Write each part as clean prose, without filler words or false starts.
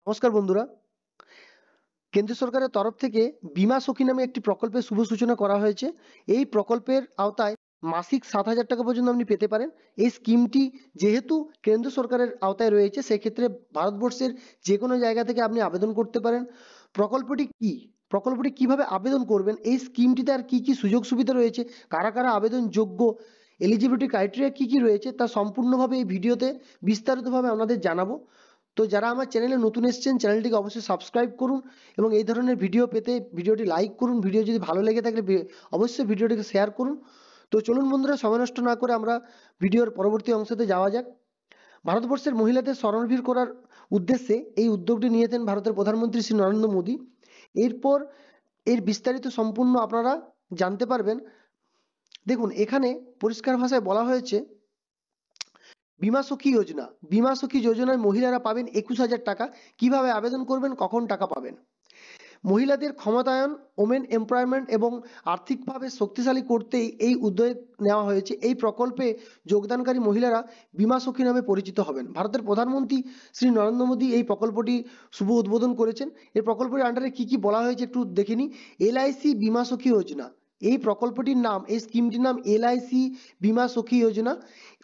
নমস্কার বন্ধুরা, কেন্দ্র সরকারের তরফ থেকে বীমা সখী নামে একটি প্রকল্পের শুভ সূচনা করা হয়েছে। এই প্রকল্পের আওতায় মাসিক 7,000 টাকা পর্যন্ত আপনি পেতে পারেন। এই স্কিমটি যেহেতু কেন্দ্র সরকারের আওতায় রয়েছে, সেক্ষেত্রে ভারতবর্ষের যে কোনো জায়গা থেকে আপনি আবেদন করতে পারেন। প্রকল্পটি কি, প্রকল্পটি কিভাবে আবেদন করবেন, এই স্কিমটিতে আর কি কি সুযোগ সুবিধা রয়েছে, কারা কারা আবেদন যোগ্য, এলিজিবিলিটি ক্রাইটেরিয়া কি কি রয়েছে, তা সম্পূর্ণভাবে এই ভিডিওতে বিস্তারিতভাবে আপনাদের জানাবো। তো যারা আমার চ্যানেলে নতুন এসেছেন, চ্যানেলটিকে অবশ্যই সাবস্ক্রাইব করুন এবং এই ধরনের ভিডিও পেতে ভিডিওটি লাইক করুন। ভিডিও যদি ভালো লেগে থাকলে অবশ্যই ভিডিওটিকে শেয়ার করুন। তো চলুন বন্ধুরা, সময় নষ্ট না করে আমরা ভিডিওর পরবর্তী অংশতে যাওয়া যাক। ভারতবর্ষের মহিলাদের স্বনির্ভর করার উদ্দেশ্যে এই উদ্যোগটি নিয়েছেন ভারতের প্রধানমন্ত্রী শ্রী নরেন্দ্র মোদী। এরপর এর বিস্তারিত সম্পূর্ণ আপনারা জানতে পারবেন। দেখুন, এখানে পরিষ্কার ভাষায় বলা হয়েছে বীমা সখী যোজনা। বীমা সখী যোজনায় মহিলারা পাবেন 21,000 টাকা। কিভাবে আবেদন করবেন, কখন টাকা পাবেন? মহিলাদের ক্ষমতায়ন, ওমেন এমপ্লয়মেন্ট এবং আর্থিকভাবে শক্তিশালী করতেই এই উদ্যোগ নেওয়া হয়েছে। এই প্রকল্পে যোগদানকারী মহিলারা বীমা সখী নামে পরিচিত হবেন। ভারতের প্রধানমন্ত্রী শ্রী নরেন্দ্র মোদী এই প্রকল্পটি শুভ উদ্বোধন করেছেন। এই প্রকল্পের আন্ডারে কি কি বলা হয়েছে একটু দেখে নিই। এলআইসি বীমা সখী যোজনা, এই প্রকল্পটির নাম, এই স্কিমটির নাম এলআইসি বীমা সখী যোজনা।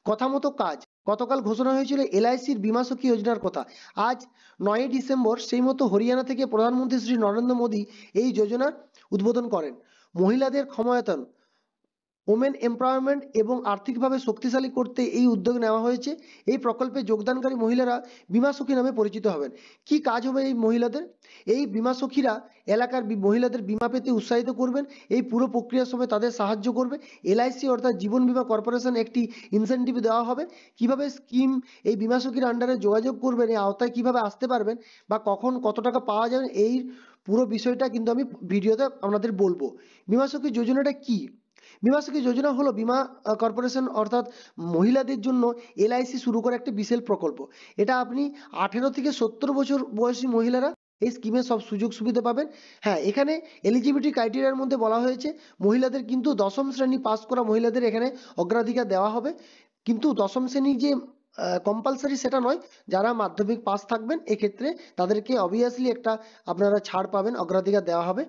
কথা মতো কাজ, গতকাল ঘোষণা হয়েছিল এলআইসির বীমা সখী যোজনার কথা। আজ 9ই ডিসেম্বর সেই মতো হরিয়ানা থেকে প্রধানমন্ত্রী শ্রী নরেন্দ্র মোদী এই যোজনার উদ্বোধন করেন। মহিলাদের ক্ষমতায়ন, ওমেন এমপ্লয়মেন্ট এবং আর্থিকভাবে শক্তিশালী করতে এই উদ্যোগ নেওয়া হয়েছে। এই প্রকল্পে যোগদানকারী মহিলারা বীমা সখী নামে পরিচিত হবেন। কি কাজ হবে এই মহিলাদের? এই বীমা সখীরা এলাকার মহিলাদের বীমা পেতে উৎসাহিত করবেন। এই পুরো প্রক্রিয়ার সময় তাদের সাহায্য করবে। এলআইসি অর্থাৎ জীবন বীমা কর্পোরেশন একটি ইনসেনটিভ দেওয়া হবে। কিভাবে স্কিম, এই বীমা সখীর আন্ডারে যোগাযোগ করবেন, এই আওতায় কিভাবে আসতে পারবেন বা কখন কত টাকা পাওয়া যাবে, এই পুরো বিষয়টা কিন্তু আমি ভিডিওতে আপনাদের বলবো। বীমা সখী যোজনাটা কি? বীমা সখী যোজনা হলো বীমা কর্পোরেশন অর্থাৎ মহিলাদের জন্য এলআইসি শুরু করা একটি বিশেষ প্রকল্প। এটা আপনি 18 থেকে 70 বছর বয়সী মহিলারা এই স্কিমের সব সুযোগ সুবিধা পাবেন। হ্যাঁ, এখানে এলিজিবিলিটি ক্রাইটেরিয়ার মধ্যে বলা হয়েছে মহিলাদের কিন্তু দশম শ্রেণী পাস করা মহিলাদের এখানে অগ্রাধিকার দেওয়া হবে। কিন্তু দশম শ্রেণী যে কম্পালসারি সেটা নয়, যারা মাধ্যমিক পাস থাকবেন এক্ষেত্রে তাদেরকে অবভিয়াসলি একটা আপনারা ছাড় পাবেন, অগ্রাধিকার দেওয়া হবে।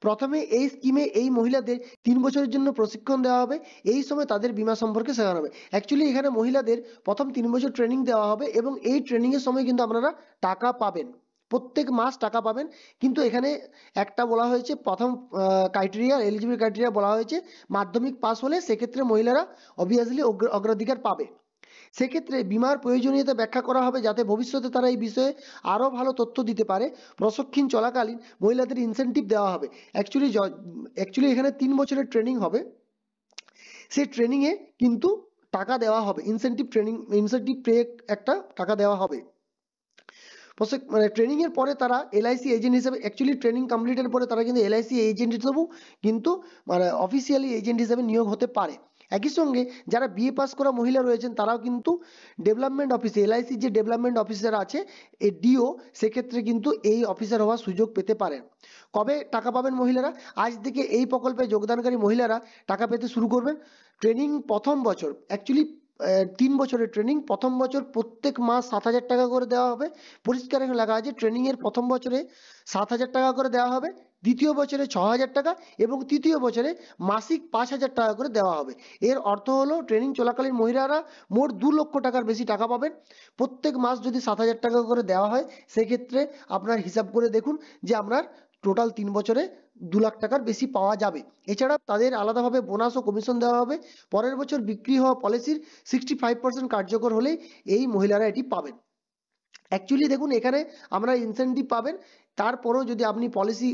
প্রথমে এই স্কিমে এই মহিলাদের 3 বছরের জন্য প্রশিক্ষণ দেওয়া হবে। এই সময় তাদের বীমা সম্পর্কে শেখানো হবে। অ্যাকচুয়ালি এখানে মহিলাদের প্রথম 3 বছর ট্রেনিং দেওয়া হবে এবং এই ট্রেনিংয়ের সময় কিন্তু আপনারা টাকা পাবেন, প্রত্যেক মাস টাকা পাবেন। কিন্তু এখানে একটা বলা হয়েছে, প্রথম ক্রাইটেরিয়া, এলিজিবল ক্রাইটেরিয়া বলা হয়েছে মাধ্যমিক পাস হলে সেক্ষেত্রে মহিলারা অবভিয়াসলি অগ্রাধিকার পাবে। সেক্ষেত্রে বীমার প্রয়োজনীয়তা ব্যাখ্যা করা হবে যাতে ভবিষ্যতে তারা এই বিষয়ে আরও ভালো তথ্য দিতে পারে। প্রশিক্ষণ চলাকালীন মহিলাদের ইনসেনটিভ দেওয়া হবে। অ্যাকচুয়ালি এখানে 3 বছরের ট্রেনিং হবে। সেই ট্রেনিংয়ে কিন্তু টাকা দেওয়া হবে, ইনসেনটিভ পে একটা টাকা দেওয়া হবে। মানে ট্রেনিংয়ের পরে তারা এলআইসি এজেন্ট হিসেবে, অ্যাকচুয়ালি ট্রেনিং কমপ্লিটের পরে তারা কিন্তু এলআইসি এজেন্ট হিসেবেও কিন্তু মানে অফিসিয়ালি এজেন্ট হিসেবে নিয়োগ হতে পারে। একই সঙ্গে যারা বিএ পাস করা মহিলা রয়েছেন তারাও কিন্তু ডেভেলপমেন্ট অফিসে, এলআইসির যে ডেভেলপমেন্ট অফিসার আছে এই ডিও, সেক্ষেত্রে কিন্তু এই অফিসার হওয়ার সুযোগ পেতে পারেন। কবে টাকা পাবেন মহিলারা? আজ থেকে এই প্রকল্পে যোগদানকারী মহিলারা টাকা পেতে শুরু করবেন। ট্রেনিং প্রথম বছর, অ্যাকচুয়ালি 3 বছরের ট্রেনিং, প্রথম বছর প্রত্যেক মাস 7,000 টাকা করে দেওয়া হবে। পরিষ্কার এখানে লেখা আছে ট্রেনিংয়ের প্রথম বছরে 7,000 টাকা করে দেওয়া হবে, দ্বিতীয় বছরে 6,000 টাকা এবং তৃতীয় বছরে মাসিক 5,000 টাকা করে দেওয়া হবে। এর অর্থ হলো ট্রেনিং চলাকালীন মহিলারা মোট 2 লক্ষ টাকার বেশি টাকা পাবেন। প্রত্যেক মাস যদি 7,000 টাকা করে দেওয়া হয়, সেক্ষেত্রে আপনার হিসাব করে দেখুন যে আপনার টোটাল 3 বছরে 2 লাখ টাকার বেশি পাওয়া যাবে। এছাড়া তাদের আলাদাভাবে বোনাস ও কমিশন দেওয়া হবে। পরের বছর বিক্রি হওয়া পলিসির 65% কার্যকর হলেই এই মহিলারা এটি পাবেন। অ্যাকচুয়ালি দেখুন, এখানে আমরা ইনসেনটিভ পাবেন। তারপরেও যদি আপনি পলিসি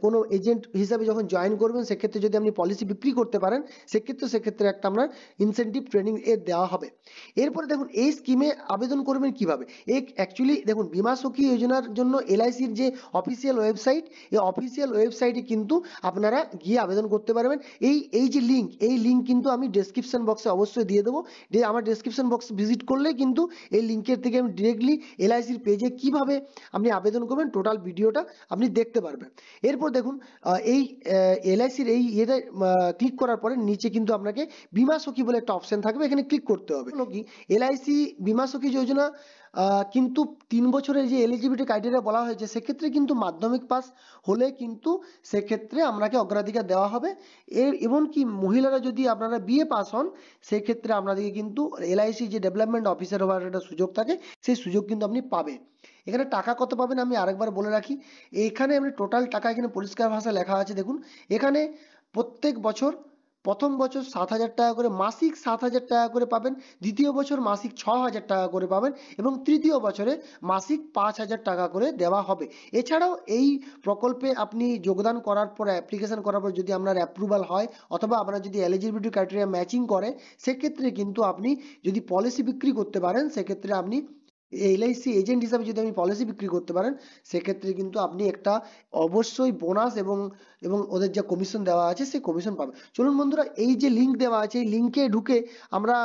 কোনো এজেন্ট হিসাবে যখন জয়েন করবেন, সেক্ষেত্রে যদি আপনি পলিসি বিক্রি করতে পারেন, সেক্ষেত্রে একটা আপনার ইনসেনটিভ ট্রেনিং এর দেওয়া হবে। এরপরে দেখুন এই স্কিমে আবেদন করবেন কিভাবে। অ্যাকচুয়ালি দেখুন, বীমা সখী যোজনার জন্য এলআইসির যে অফিসিয়াল ওয়েবসাইট, এই অফিসিয়াল ওয়েবসাইটে কিন্তু আপনারা গিয়ে আবেদন করতে পারবেন। এই যে লিঙ্ক, এই লিঙ্ক কিন্তু আমি ডেসক্রিপশন বক্সে অবশ্যই দিয়ে দেবো। আমার ডেসক্রিপশন বক্স ভিজিট করলে কিন্তু এই লিঙ্কের থেকে আমি ডিরেক্টলি এলআইসির পেজে কিভাবে আপনি আবেদন করবেন টোটাল ভিডিওটা আপনি দেখতে পারবেন। এরপর দেখুন এই এলআইসির এই ইয়েতে ক্লিক করার পরে নিচে কিন্তু আপনাকে বীমা সখী বলে একটা অপশন থাকবে, এখানে ক্লিক করতে হবে। হলো কি, এলআইসি বীমা সখী যোজনা কিন্তু 3 বছরের যে এলিজিবিলিটি ক্রাইটেরিয়া বলা হয়েছে সেক্ষেত্রে কিন্তু মাধ্যমিক পাস হলে কিন্তু সেক্ষেত্রে আপনাকে অগ্রাধিকার দেওয়া হবে। এমনকি মহিলারা যদি আপনারা বিএ পাস হন সেক্ষেত্রে আপনাদেরকে কিন্তু এলআইসি যে ডেভেলপমেন্ট অফিসার হওয়ার একটা সুযোগ থাকে সেই সুযোগ কিন্তু আপনি পাবেন। এখানে টাকা কত পাবেন আমি আরেকবার বলে রাখি। এখানে আপনি টোটাল টাকা এখানে পরিষ্কার ভাষায় লেখা আছে দেখুন। এখানে প্রত্যেক বছর প্রথম বছর 7,000 টাকা করে মাসিক 7,000 টাকা করে পাবেন, দ্বিতীয় বছর মাসিক 6,000 টাকা করে পাবেন এবং তৃতীয় বছরে মাসিক 5,000 টাকা করে দেওয়া হবে। এছাড়াও এই প্রকল্পে আপনি যোগদান করার পর অ্যাপ্লিকেশন করার পর যদি আপনার অ্যাপ্রুভাল হয় অথবা আপনার যদি এলিজিবিলিটি ক্রাইটেরিয়া ম্যাচিং করে সেক্ষেত্রে কিন্তু আপনি যদি পলিসি বিক্রি করতে পারেন সেক্ষেত্রে আপনি এলআইসি এজেন্ট হিসাবে যদি আপনি পলিসি বিক্রি করতে পারেন সেক্ষেত্রে কিন্তু আপনি একটা অবশ্যই বোনাস এবং এবং ওদের যে কমিশন দেওয়া আছে সেই কমিশন পাবেন। চলুন বন্ধুরা এই যে লিঙ্ক দেওয়া আছে এই লিঙ্কে ঢুকে আমরা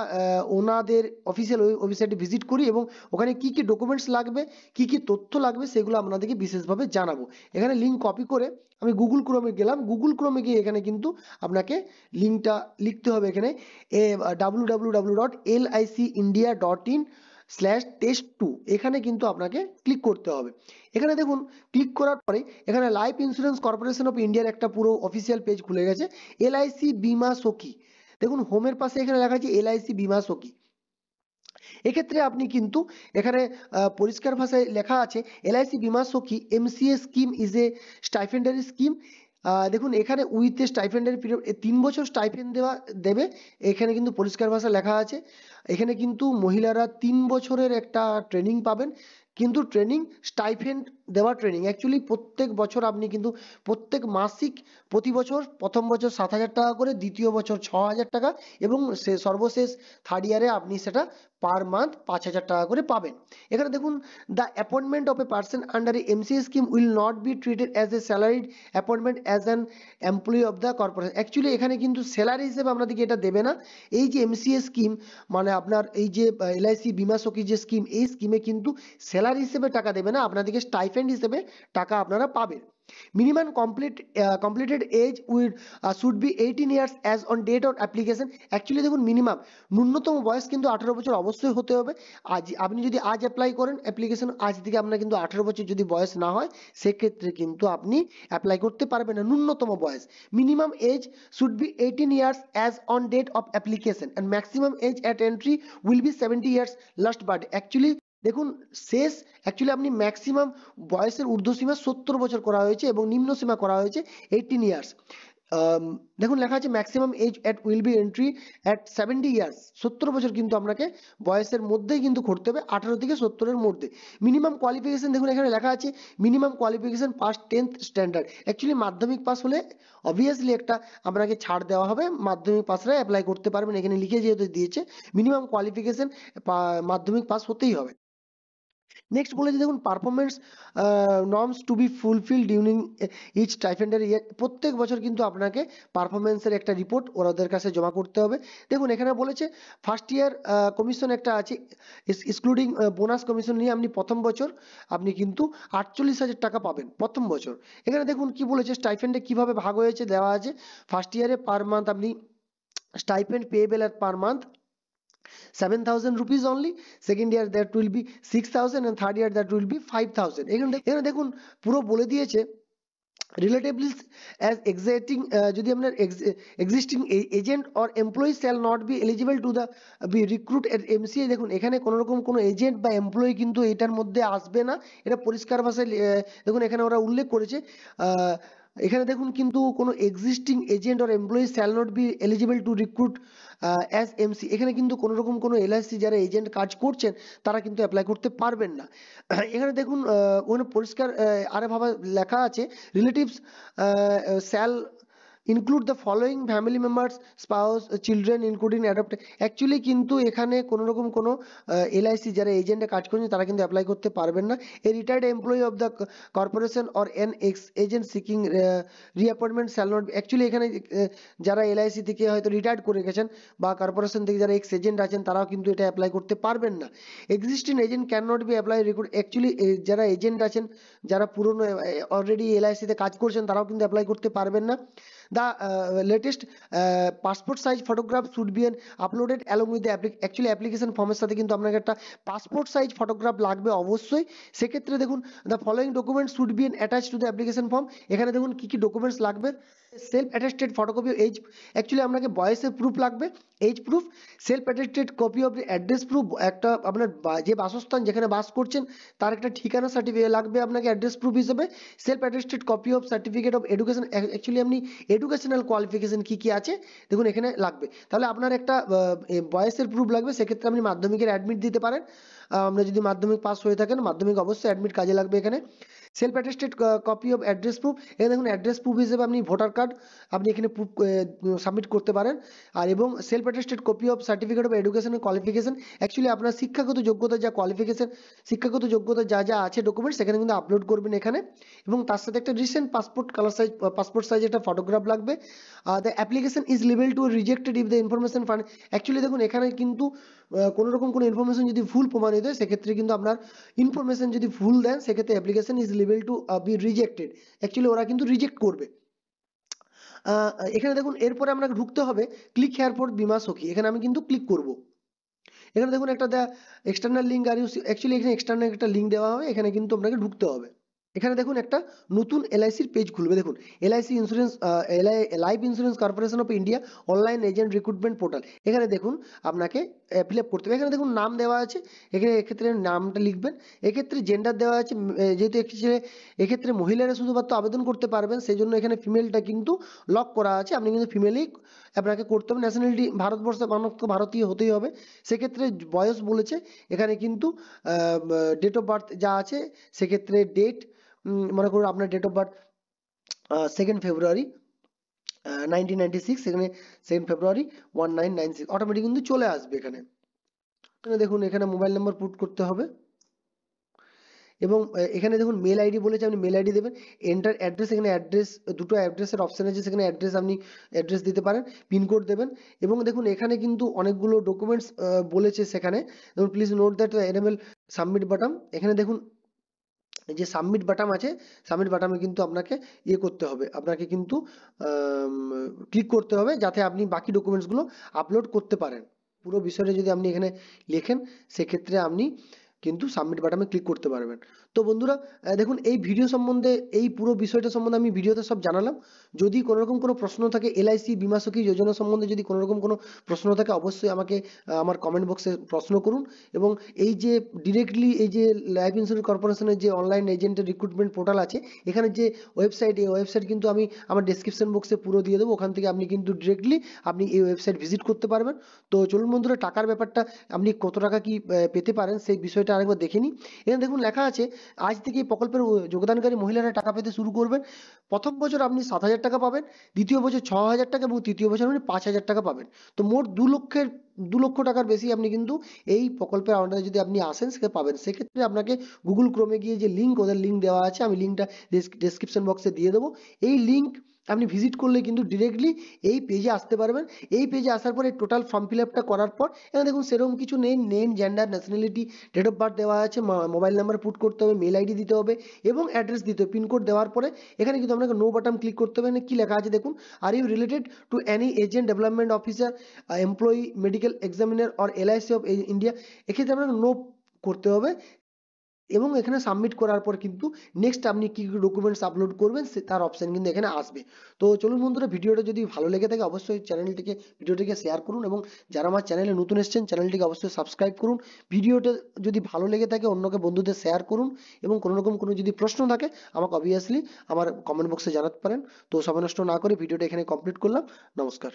ওনাদের অফিসিয়াল ওয়েবসাইটে ভিজিট করি এবং ওখানে কি কি ডকুমেন্টস লাগবে কি কি তথ্য লাগবে সেগুলো আপনাদেরকে বিশেষভাবে জানাবো। এখানে লিঙ্ক কপি করে আমি গুগল ক্রোমে গেলাম, গুগল ক্রোমে গিয়ে এখানে কিন্তু আপনাকে লিঙ্কটা লিখতে হবে এখানে www.licindia.in/test2 এখানে কিন্তু আপনাকে ক্লিক করতে হবে। এখানে দেখুন ক্লিক করার পরে এখানে লাইফ ইন্স্যুরেন্স কর্পোরেশন অফ ইন্ডিয়ার একটা পুরো অফিসিয়াল পেজ খুলে গেছে। এলআইসি বীমা সখী দেখুন হোমের পাশে এখানে লেখা আছে এলআইসি বীমা সখী। এক্ষেত্রে আপনি কিন্তু এখানে পরিষ্কার ভাষায় লেখা আছে LIC Bima Sakhi MCA scheme is a stipendiary scheme. দেখুন এখানে উইথ এ স্টাইফেন্ডারি পিরিয়ড 3 বছর স্টাইফেন্ড দেবে এখানে কিন্তু পরিষ্কার ভাষায় লেখা আছে। এখানে কিন্তু মহিলারা 3 বছরের একটা ট্রেনিং পাবেন কিন্তু ট্রেনিং স্টাইফেন্ড দেওয়া ট্রেনিং অ্যাকচুয়ালি প্রত্যেক বছর আপনি কিন্তু প্রত্যেক মাসিক প্রতি বছর প্রথম বছর 7,000 টাকা করে, দ্বিতীয় বছর 6,000 টাকা এবং সর্বশেষ থার্ড ইয়ারে আপনি সেটা পার মান্থ 5,000 টাকা করে পাবেন। এখানে দেখুন the appointment of a person under A MCA scheme will not be treated as a salaried appointment as an employee of the corporation. Actually এখানে কিন্তু স্যালারি হিসেবে আপনাদেরকে এটা দেবে না। এই যে এমসিএ স্কিম মানে আপনার এই যে এলআইসি বীমা সখী যে স্কিম এই স্কিমে কিন্তু স্যালারি হিসেবে টাকা দেবে না, আপনাদেরকে স্টাইফেন্ড হিসেবে টাকা আপনারা পাবেন। Minimum completed age should be 18 years as on date of application। Actually দেখুন মিনিমাম ন্যূনতম বয়স কিন্তু 18 বছর অবশ্যই হতে হবে। আজ আপনি যদি আজ অ্যাপ্লাই করেন অ্যাপ্লিকেশন আজ থেকে আপনার কিন্তু 18 বছর যদি বয়স না হয় সেক্ষেত্রে কিন্তু আপনি অ্যাপ্লাই করতে পারবেন না। ন্যূনতম বয়স minimum age should be 18 years as on date of application and maximum age at entry will be 70 years last birthday। Actually দেখুন শেষ অ্যাকচুয়ালি আপনি ম্যাক্সিমাম বয়সের ঊর্ধ্বসীমা 70 বছর করা হয়েছে এবং নিম্ন সীমা করা হয়েছে 18 ইয়ার্স। দেখুন লেখা আছে maximum age at will be entry at 70 years. 70 বছর কিন্তু আপনাকে বয়সের মধ্যেই কিন্তু করতে হবে 18 থেকে 70-এর মধ্যে। মিনিমাম কোয়ালিফিকেশন দেখুন এখানে লেখা আছে minimum qualification pass 10th standard. Actually মাধ্যমিক পাস হলে অবভিয়াসলি একটা আপনাকে ছাড় দেওয়া হবে, মাধ্যমিক পাসরা অ্যাপ্লাই করতে পারবেন। এখানে লিখে যেহেতু দিয়েছে মিনিমাম কোয়ালিফিকেশন মাধ্যমিক পাস হতেই হবে। নেক্সট বলেছে দেখুন performance norms to be fulfil during each stipendiary year. প্রত্যেক বছর কিন্তু আপনাকে পারফরমেন্সের একটা রিপোর্ট ওদের কাছে জমা করতে হবে। দেখুন এখানে বলেছে ফার্স্ট ইয়ার কমিশন একটা আছে এক্সক্লুডিং বোনাস কমিশন নিয়ে আপনি প্রথম বছর আপনি কিন্তু 48,000 টাকা পাবেন প্রথম বছর। এখানে দেখুন কি বলেছে স্টাইপেন্ডে কিভাবে ভাগ হয়েছে দেওয়া আছে। ফার্স্ট ইয়ারে পার মান্থ আপনি stipend payable at per month 7,000 rupees only, second year that will be 6,000 and third year that will be 5,000। এখানে দেখুন পুরো বলে দিয়েছে relatively as exiting যদি আপনার existing agent or employee shall not be eligible to the be recruit at MCA। দেখুন এখানে কোনো রকম কোনো এজেন্ট বা এমপ্লয়ি কিন্তু এটার মধ্যে আসবে না, এটা পরিষ্কার ভাষায় দেখুন এখানে ওরা উল্লেখ করেছে। এখানে দেখুন কিন্তু কোনো existing agent or employee shall not be eligible to recruit as MC. এখানে কিন্তু কোনো রকম কোনো এলআইসি যারা এজেন্ট কাজ করছেন তারা কিন্তু অ্যাপ্লাই করতে পারবেন না। এখানে দেখুন ওখানে পরিষ্কার আরে ভাবে লেখা আছে relatives shall include the following family members spouse children including adopt. Actually কিন্তু এখানে কোনো রকম কোনো এলআইসি যারা এজেন্টে কাজ করছেন তারা কিন্তু অ্যাপ্লাই করতে পারবেন না। A retired employee of the corporation or an ex agent seeking reappointment shall not. Actually এখানে যারা এলআইসি থেকে হয়তো রিটায়ার্ড করে গেছেন বা কর্পোরেশন থেকে যারা এক্স এজেন্ট আছেন তারাও কিন্তু এটা অ্যাপ্লাই করতে পারবেন না। Existing agent can not be apply recruit. Actually যারা এজেন্ট আছেন যারা পুরনো অলরেডি এলআইসিতে কাজ করছেন তারাও কিন্তু অ্যাপ্লাই করতে পারবেন না। the latest passport size photograph should be uploaded along with the actually application form এর সাথে কিন্তু আপনাকে একটা পাসপোর্ট সাইজ ফটোগ্রাফ লাগবে অবশ্যই। সেক্ষেত্রে দেখুন the following documents should be attached to the application form। এখানে দেখুন কি কি ডকুমেন্টস লাগবে, self attested photocopy age, actually আপনাকে বয়সের প্রুফ লাগবে, age proof, self attested copy of address proof, একটা আপনার যে বাসস্থান যেখানে বাস করছেন তার একটা ঠিকানা সার্টিফিকেট লাগবে আপনাকে অ্যাড্রেস প্রুফ হিসেবে, self attested copy of certificate of education, actually আপনি এডুকেশনাল কোয়ালিফিকেশন কি কি আছে দেখুন এখানে লাগবে। তাহলে আপনার একটা বয়সের প্রুফ লাগবে, সেক্ষেত্রে আপনি মাধ্যমিকের অ্যাডমিট দিতে পারেন। আমরা যদি মাধ্যমিক পাস হয়ে থাকেন মাধ্যমিক অবশ্যই অ্যাডমিট কাজে লাগবে এখানে। Self attested copy of address proof, এখানে দেখুন অ্যাড্রেস প্রুফ হিসেবে আপনি ভোটার কার্ড আপনি এখানে প্রুফ সাবমিট করতে পারেন। আর এবং self attested copy of certificate of education qualification, actually আপনার শিক্ষাগত যোগ্যতা যা কোয়ালিফিকেশন, শিক্ষাগত যোগ্যতা যা যা আছে ডকুমেন্ট সেখানে কিন্তু আপলোড করবেন এখানে। এবং তার সাথে একটা recent passport colour size passport size একটা ফটোগ্রাফ লাগবে। The application is liable to rejected if the information found, actually দেখুন এখানে কিন্তু কোনো রকম কোনো ইনফরমেশন যদি ভুল প্রমাণিত হয় সেক্ষেত্রে কিন্তু আপনার ইনফরমেশন যদি ভুল দেন সেক্ষেত্রে application is liable to be rejected, actually ওরা কিন্তু রিজেক্ট করবে। এখানে দেখুন এরপরে আপনাকে ঢুকতে হবে ক্লিক হেয়ার ফর বীমা সখী, এখানে আমি কিন্তু ক্লিক করব। এখানে দেখুন একটা external link are you, actually এখানে এক্সটার্নাল একটা লিঙ্ক দেওয়া হবে, এখানে কিন্তু আপনাকে ঢুকতে হবে। এখানে দেখুন একটা নতুন এলআইসির পেজ খুলবে, দেখুন LIC insurance life insurance corporation of India online agent recruitment portal, এখানে দেখুন আপনাকে ফিল আপ করতে হবে। এখানে দেখুন নাম দেওয়া আছে, এখানে এক্ষেত্রে নামটা লিখবেন। এক্ষেত্রে জেন্ডার দেওয়া আছে, যেহেতু এক্ষেত্রে মহিলারা শুধুমাত্র আবেদন করতে পারবেন সেই জন্য এখানে ফিমেলটা কিন্তু লক করা আছে, আপনি কিন্তু ফিমেলই আপনাকে করতে হবে। ন্যাশনালিটি ভারতবর্ষে ভারতীয় হতেই হবে। সেক্ষেত্রে বয়স বলেছে এখানে কিন্তু ডেট অফ বার্থ যা আছে সেক্ষেত্রে ডেট মনে করুন আপনার ডেট অফ বার্থ 2nd ফেব্রুয়ারি 1996, সেখানে 2nd ফেব্রুয়ারি 1996 অটোমেটিক কিন্তু চলে আসবে এখানে। দেখুন এখানে মোবাইল নাম্বার পুট করতে হবে এবং এখানে দেখুন মেল আইডি বলেছে, আপনি মেল আইডি দেবেন। এন্টার অ্যাড্রেস, এখানে অ্যাড্রেস দুটো অ্যাড্রেসের অপশন আছে, সেখানে অ্যাড্রেস আপনি অ্যাড্রেস দিতে পারেন, পিনকোড দেবেন। এবং দেখুন এখানে কিন্তু অনেকগুলো ডকুমেন্টস বলেছে সেখানে, দেখুন please note that enable submit button, এখানে দেখুন যে সাবমিট বাটন আছে সাবমিট বাটনে কিন্তু আপনাকে করতে হবে, আপনাকে কিন্তু ক্লিক করতে হবে যাতে আপনি বাকি ডকুমেন্টসগুলো আপলোড করতে পারেন। পুরো বিষয়টা যদি আপনি এখানে লেখেন সেক্ষেত্রে আপনি কিন্তু সাবমিট বাটনে ক্লিক করতে পারবেন। তো বন্ধুরা দেখুন এই ভিডিও সম্বন্ধে এই পুরো বিষয়টা সম্বন্ধে আমি ভিডিওতে সব জানালাম। যদি কোনো রকম কোনো প্রশ্ন থাকে এলআইসি বীমা সখী যোজনা সম্বন্ধে যদি কোনো রকম কোনো প্রশ্ন থাকে অবশ্যই আমাকে আমার কমেন্ট বক্সে প্রশ্ন করুন। এবং এই যে ডিরেক্টলি এই যে লাইফ ইন্স্যুরেন্স কর্পোরেশনের যে অনলাইন এজেন্টের রিক্রুটমেন্ট পোর্টাল আছে এখানে যে ওয়েবসাইট, এই ওয়েবসাইট কিন্তু আমি আমার ডেসক্রিপশন বক্সে পুরো দিয়ে দেবো, ওখান থেকে আপনি কিন্তু ডিরেক্টলি আপনি এই ওয়েবসাইট ভিজিট করতে পারবেন। তো চলুন বন্ধুরা টাকার ব্যাপারটা আপনি কত টাকা কি পেতে পারেন সেই বিষয়টা আরেকবার দেখে নিই। এখানে দেখুন লেখা আছে আজ থেকে এই প্রকল্পের যোগদানকারী মহিলারা টাকা পেতে শুরু করবেন। প্রথম বছর আপনি 7,000 টাকা পাবেন, দ্বিতীয় বছর 6,000 টাকা এবং তৃতীয় বছর আপনি 5,000 টাকা পাবেন। তো মোট 2 লক্ষ টাকার বেশি আপনি কিন্তু এই প্রকল্পের আওতায় যদি আপনি আসেন সেটা পাবেন। সেক্ষেত্রে আপনাকে গুগল ক্রোমে গিয়ে যে লিঙ্ক, ওদের লিঙ্ক দেওয়া আছে, আমি লিঙ্কটা ডেসক্রিপশন বক্সে দিয়ে দেবো। এই লিঙ্ক আপনি ভিজিট করলে কিন্তু ডিরেক্টলি এই পেজে আসতে পারবেন। এই পেজে আসার পরে টোটাল ফর্ম ফিল আপটা করার পর এখানে দেখুন সেরকম কিছু নেই, name, gender, nationality, date of birth দেওয়া আছে, মোবাইল নাম্বার পুট করতে হবে, মেল আইডি দিতে হবে এবং অ্যাড্রেস দিতে হবে। পিনকোড দেওয়ার পরে এখানে কিন্তু আপনাকে নো বাটন ক্লিক করতে হবে। এখানে কি লেখা আছে দেখুন, are you related to any agent, development officer, employee, medical examiner or LIC of India, এক্ষেত্রে আপনাকে নো করতে হবে। এবং এখানে সাবমিট করার পর কিন্তু নেক্সট আপনি কি কি ডকুমেন্টস আপলোড করবেন তার অপশন কিন্তু এখানে আসবে। তো চলুন বন্ধুরা ভিডিওটা যদি ভালো লেগে থাকে অবশ্যই ভিডিওটিকে শেয়ার করুন এবং যারা আমার চ্যানেলে নতুন এসেছেন চ্যানেলটিকে অবশ্যই সাবস্ক্রাইব করুন। ভিডিওটা যদি ভালো লেগে থাকে অন্যকে বন্ধুদের শেয়ার করুন এবং কোনো রকম কোনো যদি প্রশ্ন থাকে আমাকে অবভিয়াসলি আমার কমেন্ট বক্সে জানাতে পারেন। তো সময় নষ্ট না করে ভিডিওটা এখানে কমপ্লিট করলাম। নমস্কার।